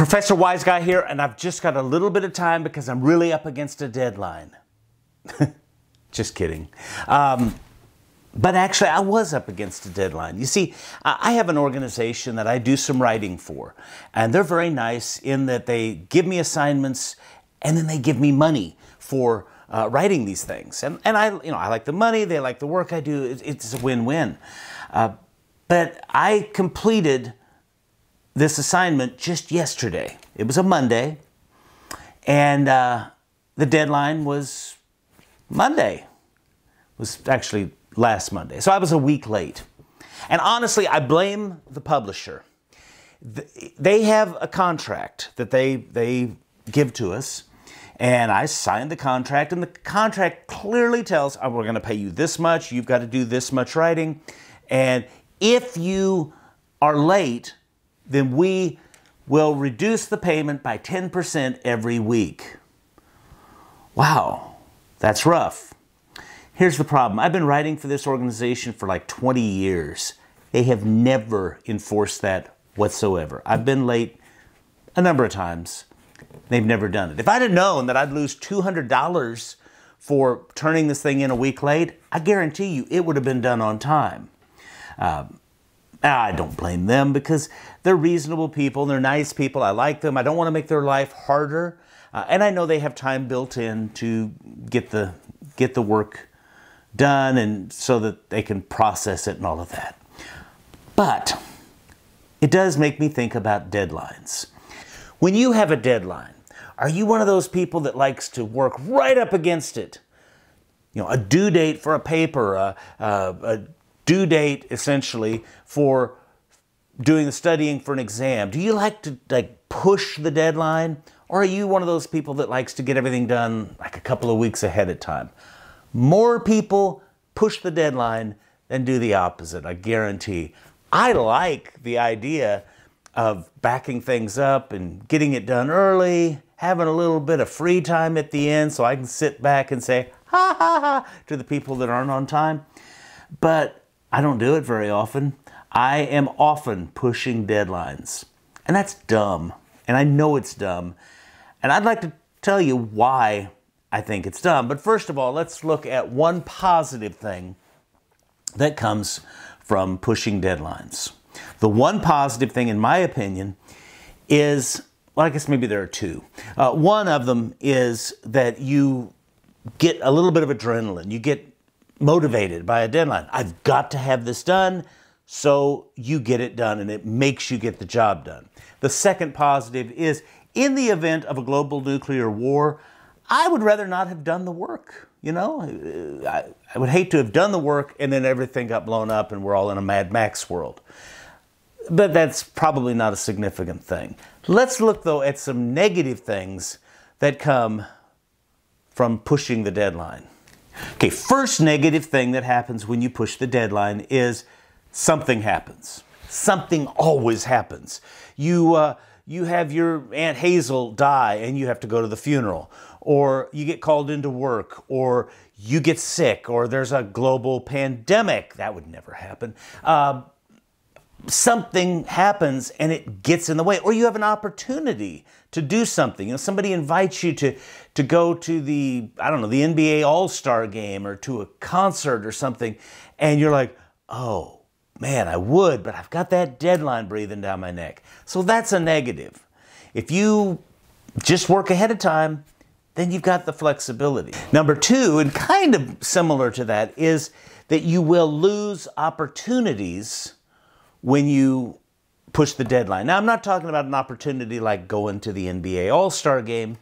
Professor Wiseguy here, and I've just got a little bit of time because I'm really up against a deadline. Just kidding. But actually, I was up against a deadline. You see, I have an organization that I do some writing for, and they're very nice in that they give me assignments and then they give me money for writing these things. And I like the money, they like the work I do. It's a win-win. But I completed this assignment just yesterday. It was a Monday, and the deadline was Monday. It was actually last Monday. So I was a week late. And honestly, I blame the publisher. They have a contract that they give to us, and I signed the contract, and the contract clearly tells, oh, we're going to pay you this much, you've got to do this much writing, and if you are late, then we will reduce the payment by 10% every week. Wow, that's rough. Here's the problem. I've been writing for this organization for like 20 years. They have never enforced that whatsoever. I've been late a number of times. They've never done it. If I'd have known that I'd lose $200 for turning this thing in a week late, I guarantee you it would have been done on time. I don't blame them because they're reasonable people, they're nice people, I like them, I don't want to make their life harder, and I know they have time built in to get the work done and so that they can process it and all of that. But it does make me think about deadlines. When you have a deadline, are you one of those people that likes to work right up against it? You know, a due date for a paper, a due date essentially for doing the studying for an exam. Do you like to push the deadline, or are you one of those people that likes to get everything done like a couple of weeks ahead of time? More people push the deadline than do the opposite, I guarantee. I like the idea of backing things up and getting it done early, having a little bit of free time at the end so I can sit back and say, ha ha ha, to the people that aren't on time. But I don't do it very often. I am often pushing deadlines. And that's dumb. And I know it's dumb. And I'd like to tell you why I think it's dumb. But first of all, let's look at one positive thing that comes from pushing deadlines. The one positive thing, in my opinion, is, well, I guess maybe there are two. One of them is that you get a little bit of adrenaline. You get motivated by a deadline. I've got to have this done, so you get it done, and it makes you get the job done. The second positive is, in the event of a global nuclear war, I would rather not have done the work. You know, I would hate to have done the work and then everything got blown up and we're all in a Mad Max world. But that's probably not a significant thing. Let's look, though, at some negative things that come from pushing the deadline. Okay, first negative thing that happens when you push the deadline is something happens. Something always happens. You have your Aunt Hazel die and you have to go to the funeral, or you get called into work, or you get sick, or there's a global pandemic. That would never happen. Something happens and it gets in the way, or you have an opportunity to do something. You know, somebody invites you to go to the, I don't know, the NBA All-Star game or to a concert or something, and you're like, oh man, I would, but I've got that deadline breathing down my neck. So that's a negative. If you just work ahead of time, then you've got the flexibility. Number two, and kind of similar to that, is that you will lose opportunities when you push the deadline. Now, I'm not talking about an opportunity like going to the NBA All-Star game.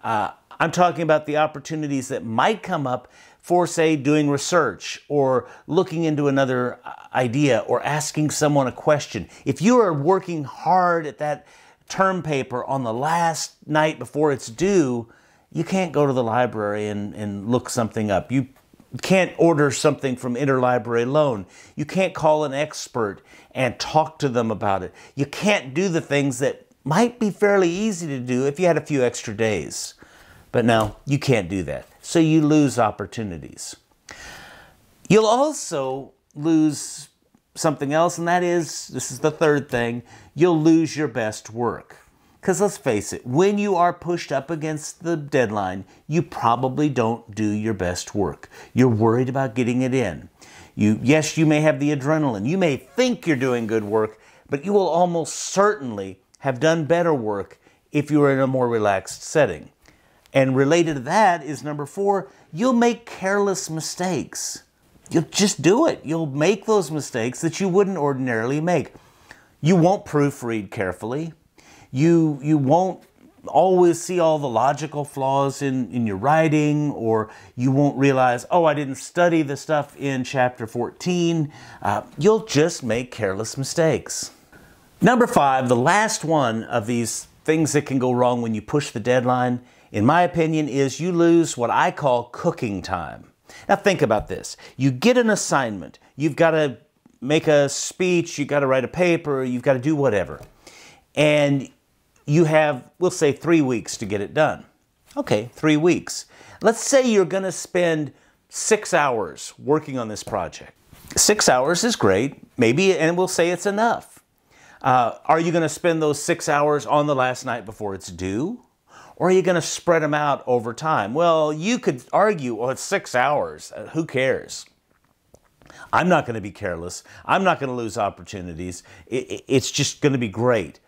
I'm talking about the opportunities that might come up for, say, doing research or looking into another idea or asking someone a question. If you are working hard at that term paper on the last night before it's due, you can't go to the library and look something up. You can't order something from interlibrary loan. You can't call an expert and talk to them about it. You can't do the things that might be fairly easy to do if you had a few extra days. But no, you can't do that. So you lose opportunities. You'll also lose something else, and that is, this is the third thing, you'll lose your best work. Because let's face it, when you are pushed up against the deadline, you probably don't do your best work. You're worried about getting it in. Yes, you may have the adrenaline. You may think you're doing good work, but you will almost certainly have done better work if you were in a more relaxed setting. And related to that is number 4, you'll make careless mistakes. You'll just do it. You'll make those mistakes that you wouldn't ordinarily make. You won't proofread carefully. You won't always see all the logical flaws in your writing, or you won't realize, oh, I didn't study the stuff in chapter 14. You'll just make careless mistakes. Number 5, the last one of these things that can go wrong when you push the deadline, in my opinion, is you lose what I call cooking time. Now think about this. You get an assignment. You've got to make a speech, you've got to write a paper, you've got to do whatever. And you have, we'll say, 3 weeks to get it done. Okay, 3 weeks. Let's say you're going to spend 6 hours working on this project. 6 hours is great, maybe, and we'll say it's enough. Are you going to spend those 6 hours on the last night before it's due? Or are you going to spread them out over time? Well, you could argue, well, it's 6 hours. Who cares? I'm not going to be careless. I'm not going to lose opportunities. It's just going to be great.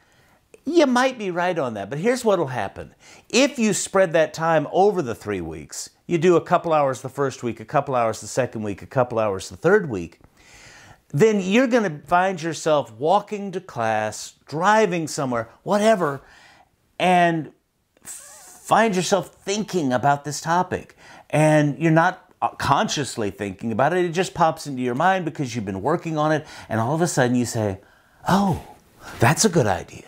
You might be right on that, but here's what will happen. If you spread that time over the 3 weeks, you do a couple hours the first week, a couple hours the second week, a couple hours the third week, then you're going to find yourself walking to class, driving somewhere, whatever, and find yourself thinking about this topic. And you're not consciously thinking about it. It just pops into your mind because you've been working on it, and all of a sudden you say, oh, that's a good idea.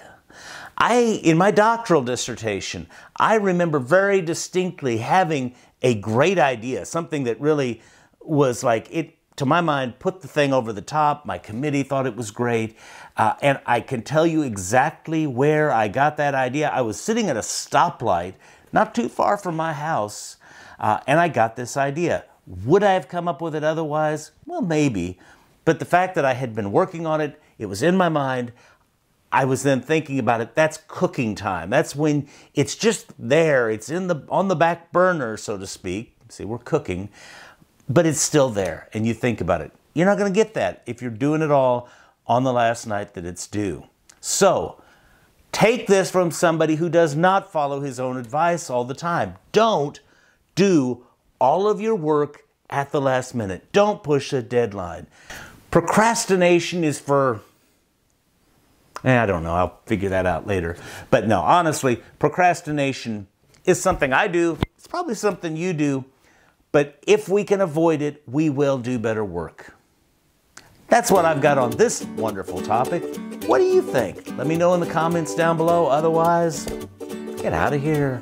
In my doctoral dissertation, I remember very distinctly having a great idea, something that really was like, it, to my mind, put the thing over the top. My committee thought it was great. And I can tell you exactly where I got that idea. I was sitting at a stoplight, not too far from my house, and I got this idea. Would I have come up with it otherwise? Well, maybe. But the fact that I had been working on it, it was in my mind, I was then thinking about it. That's cooking time. That's when it's just there. It's on the back burner, so to speak. See, we're cooking, but it's still there, and you think about it. You're not going to get that if you're doing it all on the last night that it's due. So, take this from somebody who does not follow his own advice all the time. Don't do all of your work at the last minute. Don't push a deadline. Procrastination is for, I don't know, I'll figure that out later. But no, honestly, procrastination is something I do. It's probably something you do. But if we can avoid it, we will do better work. That's what I've got on this wonderful topic. What do you think? Let me know in the comments down below. Otherwise, get out of here.